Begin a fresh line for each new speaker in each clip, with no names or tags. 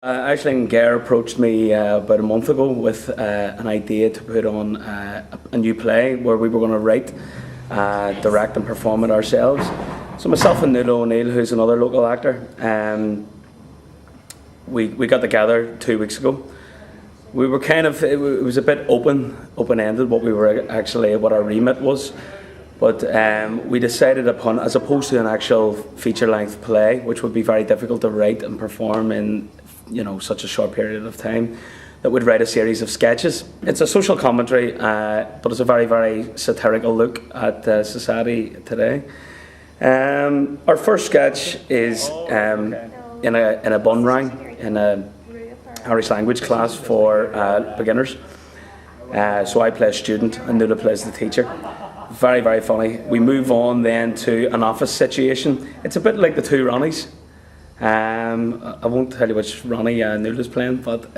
Aisling Ghear approached me about a month ago with an idea to put on a new play where we were going to write, direct and perform it ourselves. So myself and Nuala Ní Neill, who's another local actor, we got together 2 weeks ago. We were it was a bit open-ended what our remit was. But we decided upon, as opposed to an actual feature-length play, which would be very difficult to write and perform in such a short period of time, that we'd write a series of sketches. It's a social commentary, but it's a very, very satirical look at society today. Our first sketch is in a bun rang, in a Irish language class for beginners. So I play a student and Nuala plays the teacher. Very, very funny. We move on then to an office situation. It's a bit like the two Ronnies. I won't tell you which Ronnie Nuala's playing, but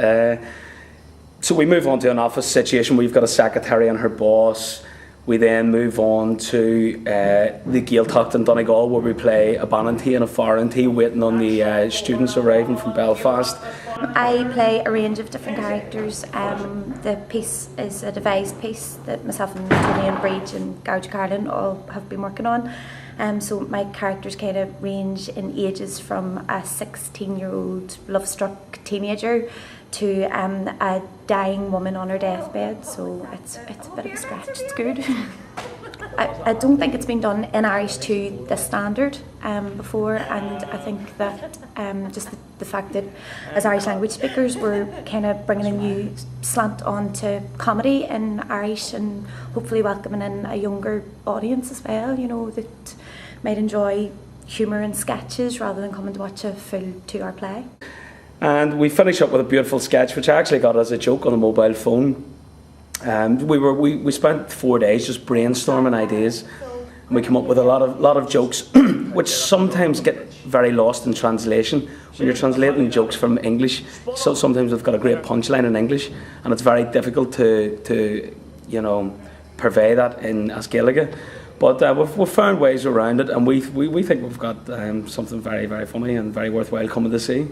so we move on to an office situation. We've got a secretary and her boss. We then move on to the Gaeltacht in Donegal, where we play a Banatee and a Farantee waiting on the students arriving from Belfast.
I play a range of different characters. The piece is a devised piece that myself and Tony and Bridge and Culturlann all have been working on. So my characters kind of range in ages from a 16-year-old love-struck teenager to a dying woman on her deathbed. So it's a bit of a stretch. It's good. I don't think it's been done in Irish to this standard before, and I think that just the fact that as Irish language speakers we're kind of bringing a new slant onto comedy in Irish and hopefully welcoming in a younger audience as well, that might enjoy humour and sketches rather than coming to watch a full 2-hour play.
And we finish up with a beautiful sketch which I actually got as a joke on a mobile phone. We spent 4 days just brainstorming ideas, and we came up with a lot of jokes which sometimes get very lost in translation. When you're translating jokes from English, so sometimes we've got a great punchline in English and it's very difficult to purvey that in Gaeilge. But we've found ways around it, and we think we've got something very, very funny and very worthwhile coming to see.